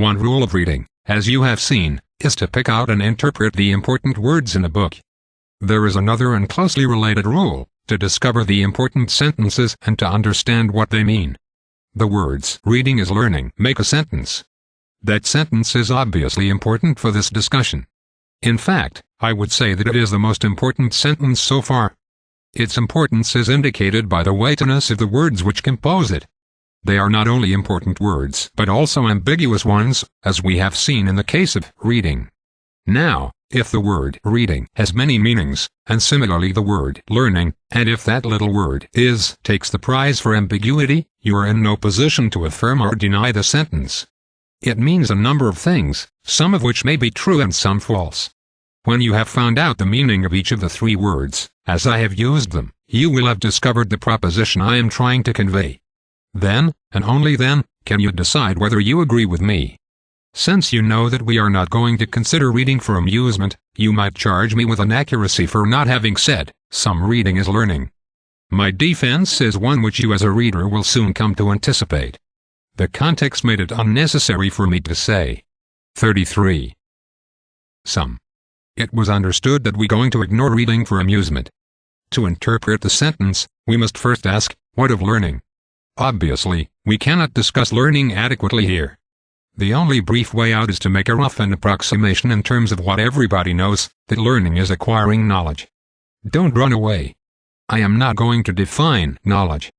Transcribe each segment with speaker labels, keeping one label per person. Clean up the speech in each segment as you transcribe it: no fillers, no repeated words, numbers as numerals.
Speaker 1: One rule of reading, as you have seen, is to pick out and interpret the important words in a book. There is another and closely related rule, to discover the important sentences and to understand what they mean. The words "reading is learning" make a sentence. That sentence is obviously important for this discussion. In fact, I would say that it is the most important sentence so far. Its importance is indicated by the weightiness of the words which compose it. They are not only important words but also ambiguous ones, as we have seen in the case of reading. Now, if the word reading has many meanings, and similarly the word learning, and if that little word is takes the prize for ambiguity, you are in no position to affirm or deny the sentence. It means a number of things, some of which may be true and some false. When you have found out the meaning of each of the three words, as I have used them, you will have discovered the proposition I am trying to convey. Then, and only then, can you decide whether you agree with me. Since you know that we are not going to consider reading for amusement, you might charge me with inaccuracy for not having said, "Some reading is learning." My defense is one which you as a reader will soon come to anticipate. The context made it unnecessary for me to say. 33. Some. It was understood that we're going to ignore reading for amusement. To interpret the sentence, we must first ask, what of learning? Obviously, we cannot discuss learning adequately here. The only brief way out is to make a rough approximation in terms of what everybody knows, that learning is acquiring knowledge. Don't run away. I am not going to define knowledge.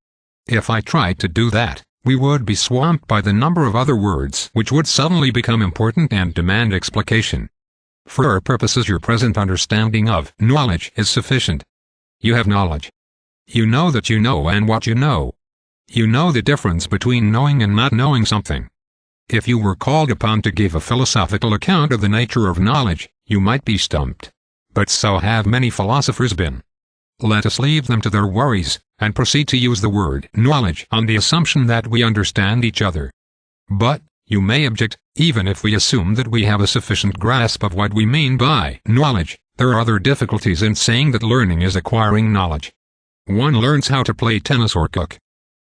Speaker 1: If I tried to do that, we would be swamped by the number of other words which would suddenly become important and demand explication. For our purposes, your present understanding of knowledge is sufficient. You have knowledge. You know that you know and what you know. You know the difference between knowing and not knowing something. If you were called upon to give a philosophical account of the nature of knowledge, you might be stumped. But so have many philosophers been. Let us leave them to their worries, and proceed to use the word knowledge on the assumption that we understand each other. But, you may object, even if we assume that we have a sufficient grasp of what we mean by knowledge, there are other difficulties in saying that learning is acquiring knowledge. One learns how to play tennis or cook.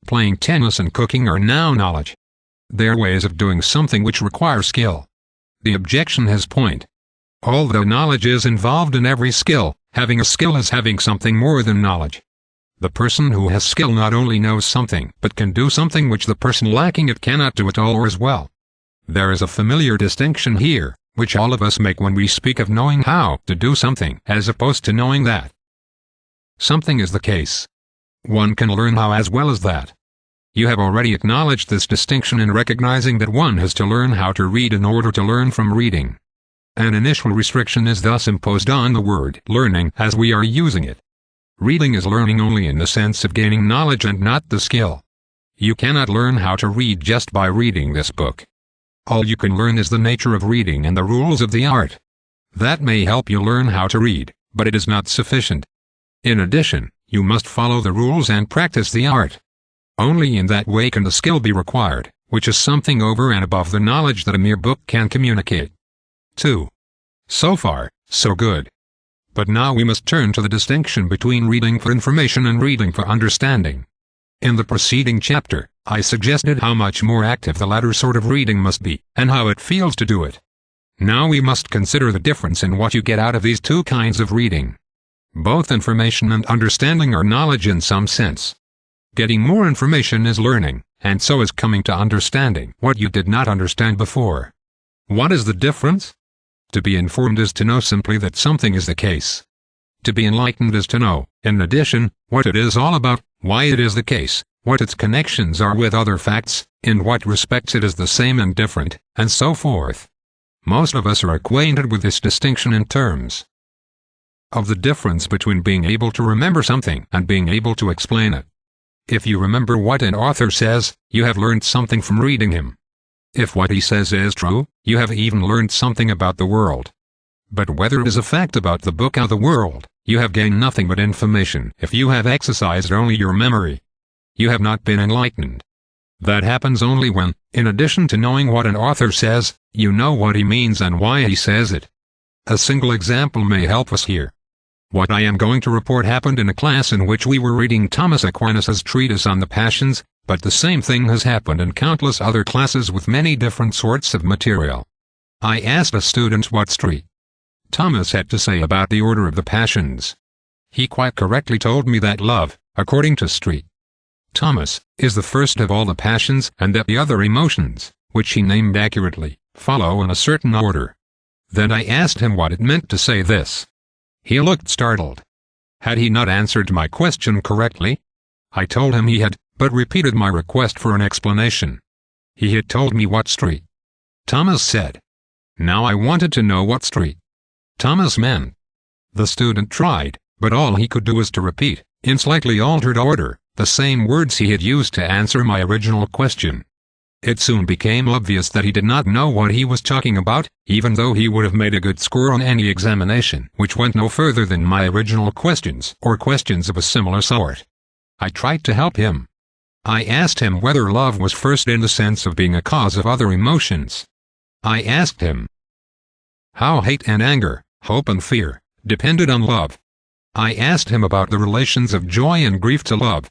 Speaker 1: Playing tennis and cooking are now knowledge. They are ways of doing something which require skill. The objection has point. Although knowledge is involved in every skill, having a skill is having something more than knowledge. The person who has skill not only knows something, but can do something which the person lacking it cannot do at all or as well. There is a familiar distinction here, which all of us make when we speak of knowing how to do something, as opposed to knowing that something is the case. One can learn how as well as that. You have already acknowledged this distinction in recognizing that one has to learn how to read in order to learn from reading. An initial restriction is thus imposed on the word learning as we are using it. Reading is learning only in the sense of gaining knowledge and not the skill. You cannot learn how to read just by reading this book. All you can learn is the nature of reading and the rules of the art. That may help you learn how to read, but it is not sufficient. In addition, you must follow the rules and practice the art. Only in that way can the skill be required, which is something over and above the knowledge that a mere book can communicate. 2. So far, so good. But now we must turn to the distinction between reading for information and reading for understanding. In the preceding chapter, I suggested how much more active the latter sort of reading must be, and how it feels to do it. Now we must consider the difference in what you get out of these two kinds of reading. Both information and understanding are knowledge in some sense. Getting more information is learning, and so is coming to understanding what you did not understand before. What is the difference? To be informed is to know simply that something is the case. To be enlightened is to know, in addition, what it is all about, why it is the case, what its connections are with other facts, in what respects it is the same and different, and so forth. Most of us are acquainted with this distinction in terms of the difference between being able to remember something and being able to explain it. If you remember what an author says, you have learned something from reading him. If what he says is true, you have even learned something about the world. But whether it is a fact about the book or the world, you have gained nothing but information if you have exercised only your memory. You have not been enlightened. That happens only when, in addition to knowing what an author says, you know what he means and why he says it. A single example may help us here. What I am going to report happened in a class in which we were reading Thomas Aquinas's treatise on the passions, But the same thing has happened in countless other classes with many different sorts of material. I asked a student what St. Thomas had to say about the order of the passions. He quite correctly told me that love, according to St. Thomas, is the first of all the passions, and that the other emotions, which he named accurately, follow in a certain order. Then I asked him what it meant to say this. He looked startled. Had he not answered my question correctly? I told him he had, but repeated my request for an explanation. He had told me what St. Thomas said. Now I wanted to know what St. Thomas meant. The student tried, but all he could do was to repeat, in slightly altered order, the same words he had used to answer my original question. It soon became obvious that he did not know what he was talking about, even though he would have made a good score on any examination which went no further than my original questions or questions of a similar sort. I tried to help him. I asked him whether love was first in the sense of being a cause of other emotions. I asked him how hate and anger, hope and fear, depended on love. I asked him about the relations of joy and grief to love.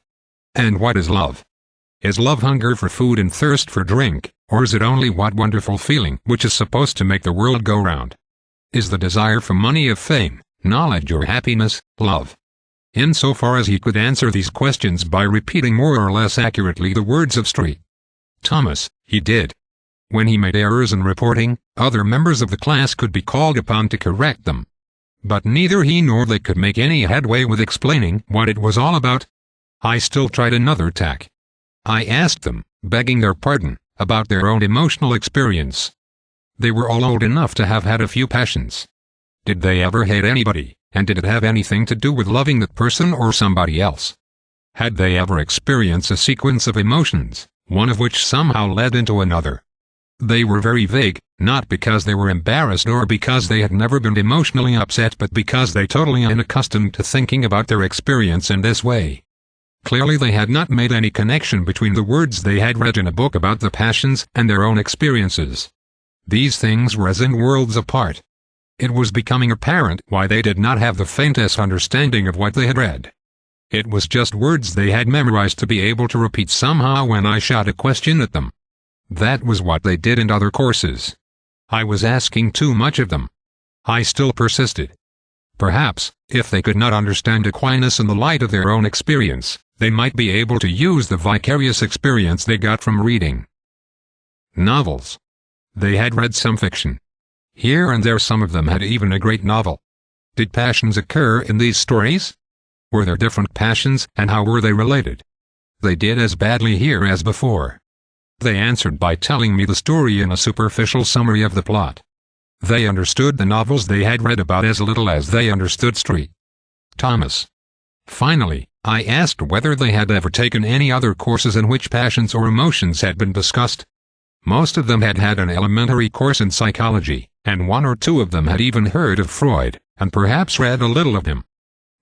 Speaker 1: And what is love? Is love hunger for food and thirst for drink, or is it only what wonderful feeling which is supposed to make the world go round? Is the desire for money, of fame, knowledge or happiness, love? Insofar as he could answer these questions by repeating more or less accurately the words of St. Thomas, he did. When he made errors in reporting, other members of the class could be called upon to correct them. But neither he nor they could make any headway with explaining what it was all about. I still tried another tack. I asked them, begging their pardon, about their own emotional experience. They were all old enough to have had a few passions. Did they ever hate anybody, and did it have anything to do with loving that person or somebody else? Had they ever experienced a sequence of emotions, one of which somehow led into another? They were very vague, not because they were embarrassed or because they had never been emotionally upset, but because they totally unaccustomed to thinking about their experience in this way. Clearly they had not made any connection between the words they had read in a book about the passions and their own experiences. These things were as in worlds apart. It was becoming apparent why they did not have the faintest understanding of what they had read. It was just words they had memorized to be able to repeat somehow when I shot a question at them. That was what they did in other courses. I was asking too much of them. I still persisted. Perhaps, if they could not understand Aquinas in the light of their own experience, they might be able to use the vicarious experience they got from reading novels. They had read some fiction. Here and there some of them had even a great novel. Did passions occur in these stories? Were there different passions, and how were they related? They did as badly here as before. They answered by telling me the story in a superficial summary of the plot. They understood the novels they had read about as little as they understood St. Thomas. Finally, I asked whether they had ever taken any other courses in which passions or emotions had been discussed. Most of them had had an elementary course in psychology, and one or two of them had even heard of Freud, and perhaps read a little of him.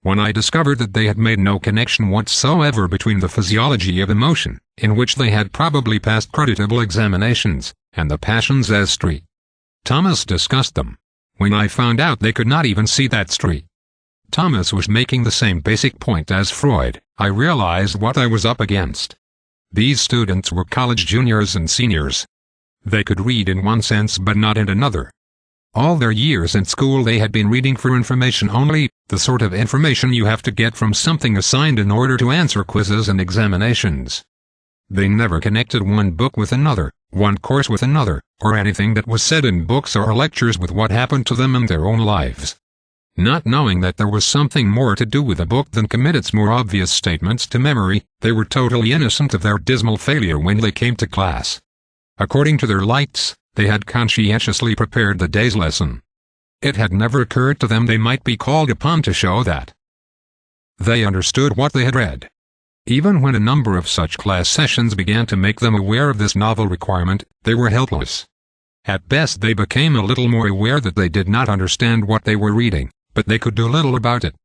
Speaker 1: When I discovered that they had made no connection whatsoever between the physiology of emotion, in which they had probably passed creditable examinations, and the passions as St. Thomas discussed them. When I found out they could not even see that St. Thomas was making the same basic point as Freud, I realized what I was up against. These students were college juniors and seniors. They could read in one sense but not in another. All their years in school they had been reading for information only, the sort of information you have to get from something assigned in order to answer quizzes and examinations. They never connected one book with another, one course with another, or anything that was said in books or lectures with what happened to them in their own lives. Not knowing that there was something more to do with a book than commit its more obvious statements to memory, they were totally innocent of their dismal failure when they came to class. According to their lights, they had conscientiously prepared the day's lesson. It had never occurred to them they might be called upon to show that they understood what they had read. Even when a number of such class sessions began to make them aware of this novel requirement, they were helpless. At best they became a little more aware that they did not understand what they were reading, but they could do little about it.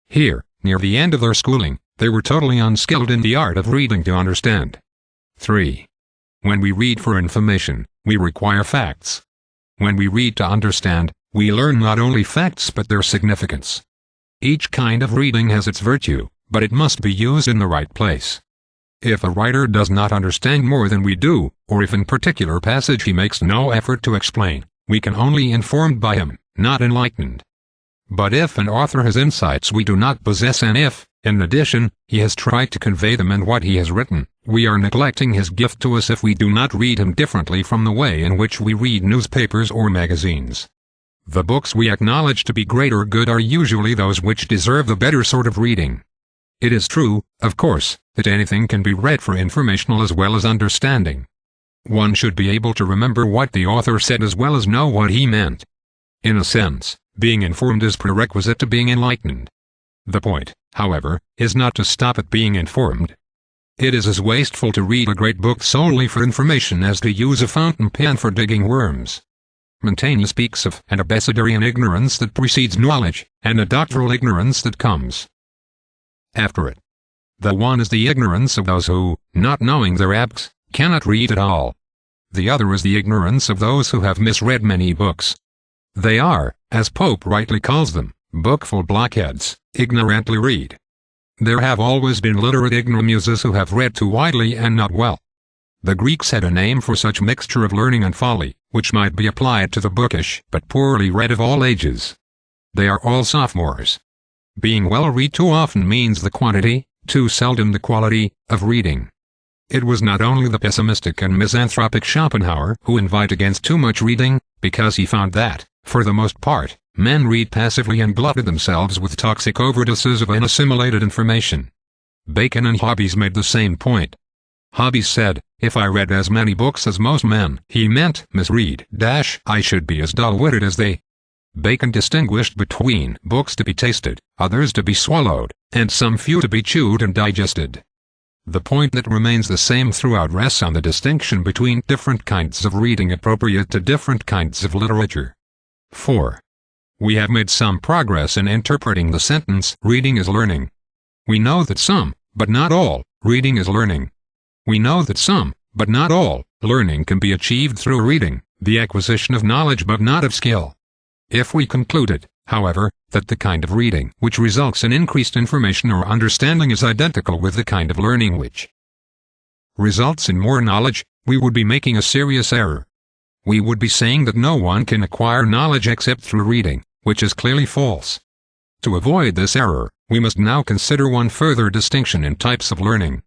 Speaker 1: Here, near the end of their schooling, they were totally unskilled in the art of reading to understand. 3. When we read for information, we require facts. When we read to understand, we learn not only facts but their significance. Each kind of reading has its virtue, but it must be used in the right place. If a writer does not understand more than we do, or if in particular passage he makes no effort to explain, we can only be informed by him, not enlightened. But if an author has insights we do not possess, and if, in addition, he has tried to convey them in what he has written, we are neglecting his gift to us if we do not read him differently from the way in which we read newspapers or magazines. The books we acknowledge to be great or good are usually those which deserve the better sort of reading. It is true, of course, that anything can be read for informational as well as understanding. One should be able to remember what the author said as well as know what he meant. In a sense, being informed is prerequisite to being enlightened. The point, however, is not to stop at being informed. It is as wasteful to read a great book solely for information as to use a fountain pen for digging worms. Montaigne speaks of an abecedarian ignorance that precedes knowledge, and a doctoral ignorance that comes after it. The one is the ignorance of those who, not knowing their abcs, cannot read at all. The other is the ignorance of those who have misread many books. They are, as Pope rightly calls them, bookful blockheads, ignorantly read. There have always been literate ignoramuses who have read too widely and not well. The Greeks had a name for such mixture of learning and folly, which might be applied to the bookish but poorly read of all ages. They are all sophomores. Being well read too often means the quantity, too seldom the quality, of reading. It was not only the pessimistic and misanthropic Schopenhauer who inveighed against too much reading, because he found that, for the most part, men read passively and glutted themselves with toxic overdoses of unassimilated information. Bacon and Hobbes made the same point. Hobbes said, "If I read as many books as most men," he meant misread - I should be as dull-witted as they. Bacon distinguished between books to be tasted, others to be swallowed, and some few to be chewed and digested. The point that remains the same throughout rests on the distinction between different kinds of reading appropriate to different kinds of literature. 4. We have made some progress in interpreting the sentence, "Reading is learning." We know that some, but not all, reading is learning. We know that some, but not all, learning can be achieved through reading, the acquisition of knowledge but not of skill. If we concluded, however, that the kind of reading which results in increased information or understanding is identical with the kind of learning which results in more knowledge, we would be making a serious error. We would be saying that no one can acquire knowledge except through reading, which is clearly false. To avoid this error, we must now consider one further distinction in types of learning.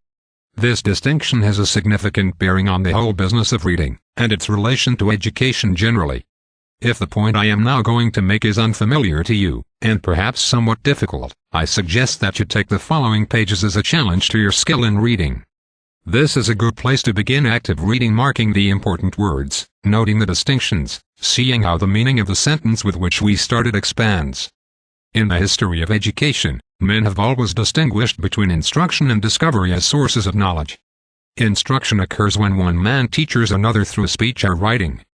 Speaker 1: This distinction has a significant bearing on the whole business of reading, and its relation to education generally. If the point I am now going to make is unfamiliar to you, and perhaps somewhat difficult, I suggest that you take the following pages as a challenge to your skill in reading. This is a good place to begin active reading, marking the important words, noting the distinctions, seeing how the meaning of the sentence with which we started expands. In the history of education, men have always distinguished between instruction and discovery as sources of knowledge. Instruction occurs when one man teaches another through speech or writing.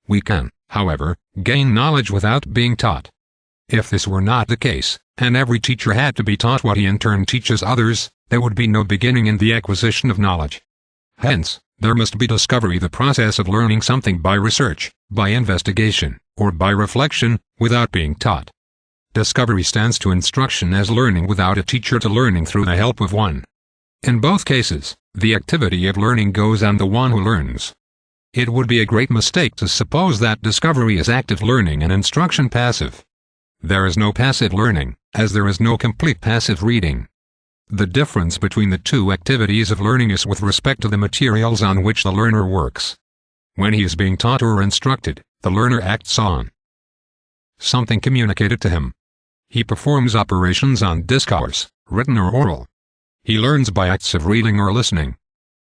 Speaker 1: We can, however, gain knowledge without being taught. If this were not the case, and every teacher had to be taught what he in turn teaches others, there would be no beginning in the acquisition of knowledge. Hence, there must be discovery, the process of learning something by research, by investigation, or by reflection, without being taught. Discovery stands to instruction as learning without a teacher to learning through the help of one. In both cases, the activity of learning goes on the one who learns. It would be a great mistake to suppose that discovery is active learning and instruction passive. There is no passive learning, as there is no complete passive reading. The difference between the two activities of learning is with respect to the materials on which the learner works. When he is being taught or instructed, the learner acts on something communicated to him. He performs operations on discourse, written or oral. He learns by acts of reading or listening.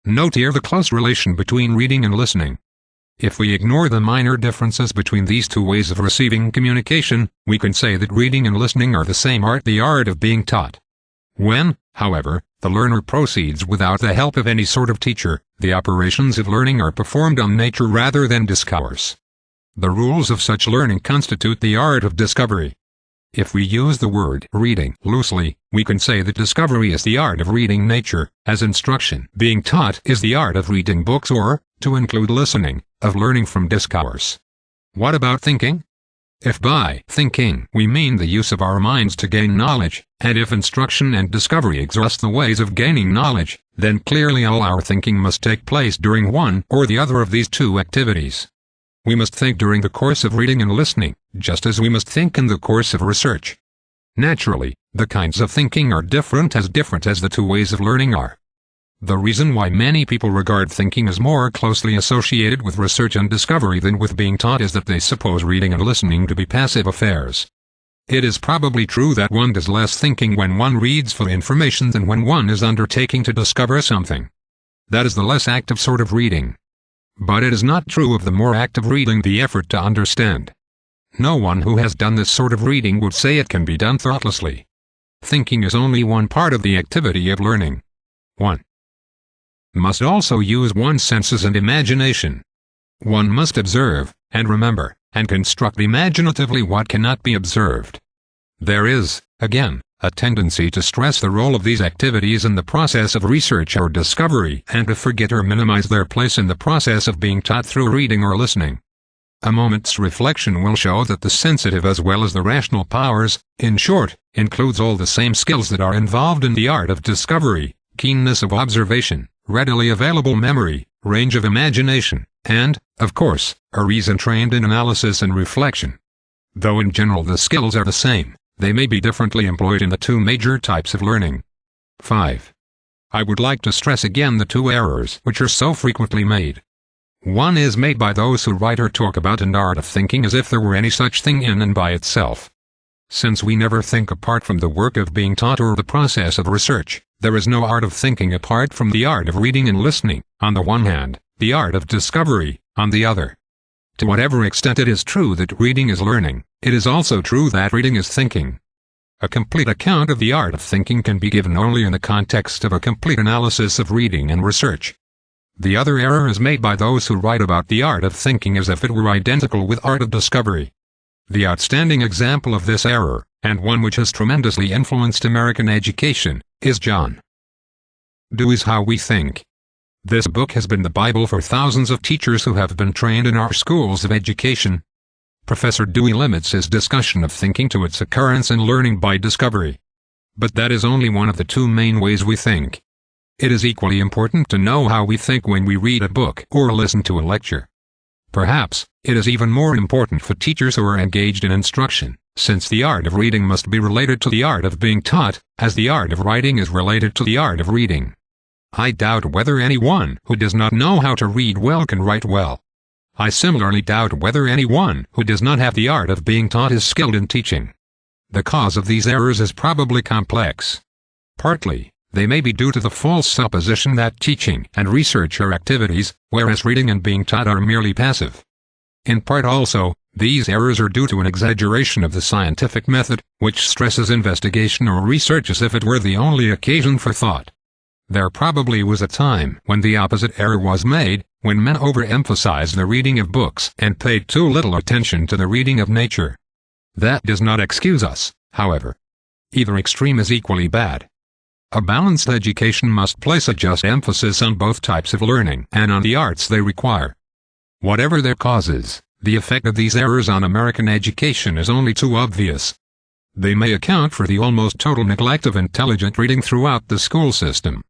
Speaker 1: Note here the close relation between reading and listening. If we ignore the minor differences between these two ways of receiving communication, we can say that reading and listening are the same art, the art of being taught. When, however, the learner proceeds without the help of any sort of teacher, the operations of learning are performed on nature rather than discourse. The rules of such learning constitute the art of discovery. If we use the word reading loosely, we can say that discovery is the art of reading nature, as instruction, being taught, is the art of reading books, or, to include listening, of learning from discourse. What about thinking? If by thinking we mean the use of our minds to gain knowledge, and if instruction and discovery exhaust the ways of gaining knowledge, then clearly all our thinking must take place during one or the other of these two activities. We must think during the course of reading and listening, just as we must think in the course of research. Naturally, the kinds of thinking are different as the two ways of learning are. The reason why many people regard thinking as more closely associated with research and discovery than with being taught is that they suppose reading and listening to be passive affairs. It is probably true that one does less thinking when one reads for information than when one is undertaking to discover something. That is the less active sort of reading. But it is not true of the more active reading, the effort to understand. No one who has done this sort of reading would say it can be done thoughtlessly. Thinking is only one part of the activity of learning. 1. Must also use one's senses and imagination. One must observe, and remember, and construct imaginatively what cannot be observed. There is, again, a tendency to stress the role of these activities in the process of research or discovery, and to forget or minimize their place in the process of being taught through reading or listening. A moment's reflection will show that the sensitive as well as the rational powers, in short, includes all the same skills that are involved in the art of discovery: keenness of observation, readily available memory, range of imagination, and, of course, a reason trained in analysis and reflection. Though in general the skills are the same, they may be differently employed in the two major types of learning. 5. I would like to stress again the two errors which are so frequently made. One is made by those who write or talk about an art of thinking as if there were any such thing in and by itself. Since we never think apart from the work of being taught or the process of research, there is no art of thinking apart from the art of reading and listening, on the one hand, the art of discovery, on the other. To whatever extent it is true that reading is learning, it is also true that reading is thinking. A complete account of the art of thinking can be given only in the context of a complete analysis of reading and research. The other error is made by those who write about the art of thinking as if it were identical with art of discovery. The outstanding example of this error, and one which has tremendously influenced American education, is John Dewey's How We Think. This book has been the Bible for thousands of teachers who have been trained in our schools of education. Professor Dewey limits his discussion of thinking to its occurrence in learning by discovery. But that is only one of the two main ways we think. It is equally important to know how we think when we read a book or listen to a lecture. Perhaps, it is even more important for teachers who are engaged in instruction, since the art of reading must be related to the art of being taught, as the art of writing is related to the art of reading. I doubt whether anyone who does not know how to read well can write well. I similarly doubt whether anyone who does not have the art of being taught is skilled in teaching. The cause of these errors is probably complex. Partly, they may be due to the false supposition that teaching and research are activities, whereas reading and being taught are merely passive. In part also, these errors are due to an exaggeration of the scientific method, which stresses investigation or research as if it were the only occasion for thought. There probably was a time when the opposite error was made, when men overemphasized the reading of books and paid too little attention to the reading of nature. That does not excuse us, however. Either extreme is equally bad. A balanced education must place a just emphasis on both types of learning and on the arts they require. Whatever their causes, the effect of these errors on American education is only too obvious. They may account for the almost total neglect of intelligent reading throughout the school system.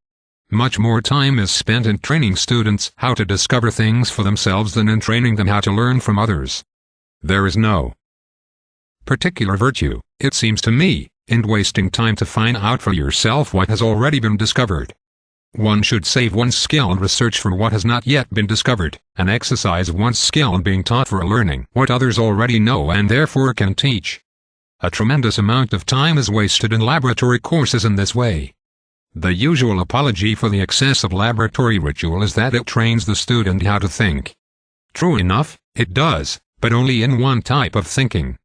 Speaker 1: Much more time is spent in training students how to discover things for themselves than in training them how to learn from others. There is no particular virtue, it seems to me, in wasting time to find out for yourself what has already been discovered. One should save one's skill in research for what has not yet been discovered, and exercise one's skill in being taught for learning what others already know and therefore can teach. A tremendous amount of time is wasted in laboratory courses in this way. The usual apology for the excess of laboratory ritual is that it trains the student how to think. True enough, it does, but only in one type of thinking.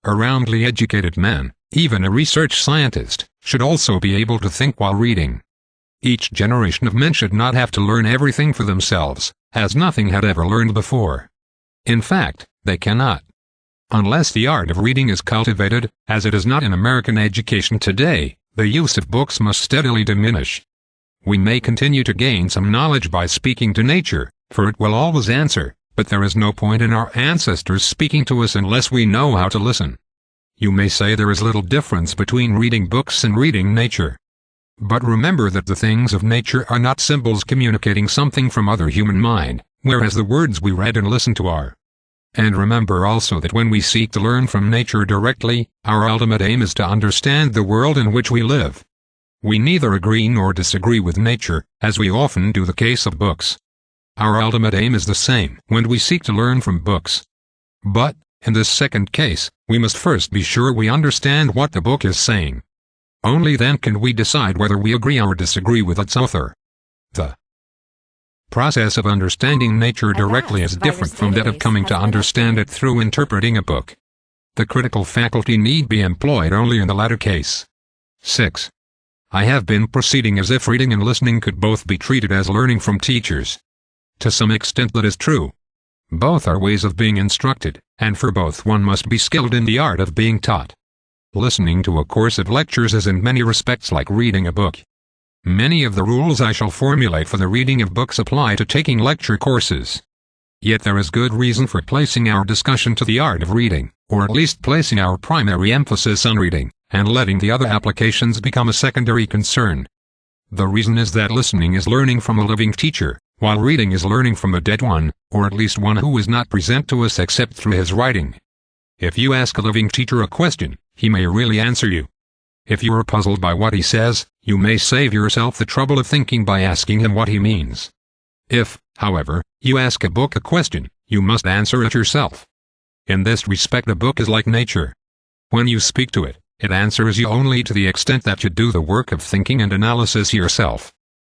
Speaker 1: A roundly educated man, even a research scientist, should also be able to think while reading. Each generation of men should not have to learn everything for themselves, as nothing had ever learned before. In fact, they cannot. Unless the art of reading is cultivated, as it is not in American education today, the use of books must steadily diminish. We may continue to gain some knowledge by speaking to nature, for it will always answer, but there is no point in our ancestors speaking to us unless we know how to listen. You may say there is little difference between reading books and reading nature. But remember that the things of nature are not symbols communicating something from other human mind, whereas the words we read and listen to are. And remember also that when we seek to learn from nature directly, our ultimate aim is to understand the world in which we live. We neither agree nor disagree with nature, as we often do the case of books. Our ultimate aim is the same when we seek to learn from books. But, in this second case, we must first be sure we understand what the book is saying. Only then can we decide whether we agree or disagree with its author. The process of understanding nature directly is different from that of coming to understand it through interpreting a book. The critical faculty need be employed only in the latter case. 6. I have been proceeding as if reading and listening could both be treated as learning from teachers. To some extent that is true. Both are ways of being instructed, and for both one must be skilled in the art of being taught. Listening to a course of lectures is in many respects like reading a book. Many of the rules I shall formulate for the reading of books apply to taking lecture courses. Yet there is good reason for placing our discussion to the art of reading, or at least placing our primary emphasis on reading, and letting the other applications become a secondary concern. The reason is that listening is learning from a living teacher, while reading is learning from a dead one, or at least one who is not present to us except through his writing. If you ask a living teacher a question, he may really answer you. If you are puzzled by what he says, you may save yourself the trouble of thinking by asking him what he means. If, however, you ask a book a question, you must answer it yourself. In this respect a book is like nature. When you speak to it, it answers you only to the extent that you do the work of thinking and analysis yourself.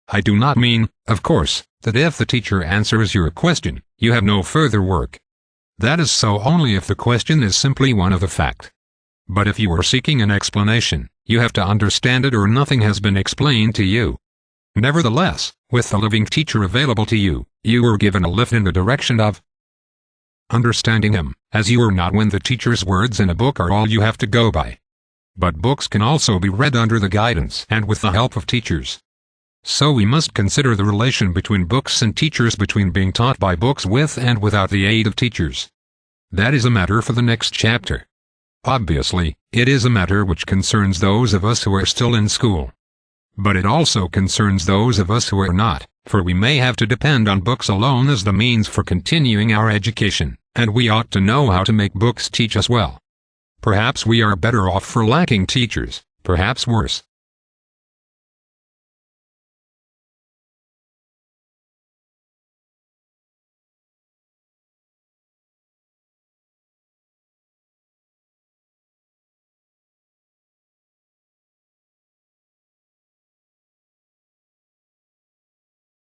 Speaker 1: I do not mean, of course, that if the teacher answers your question, you have no further work. That is so only if the question is simply one of the fact. But if you are seeking an explanation, you have to understand it or nothing has been explained to you. Nevertheless, with the living teacher available to you, you are given a lift in the direction of understanding him, as you are not when the teacher's words in a book are all you have to go by. But books can also be read under the guidance and with the help of teachers. So we must consider the relation between books and teachers, between being taught by books with and without the aid of teachers. That is a matter for the next chapter. Obviously, it is a matter which concerns those of us who are still in school. But it also concerns those of us who are not, for we may have to depend on books alone as the means for continuing our education, and we ought to know how to make books teach us well. Perhaps we are better off for lacking teachers, perhaps worse,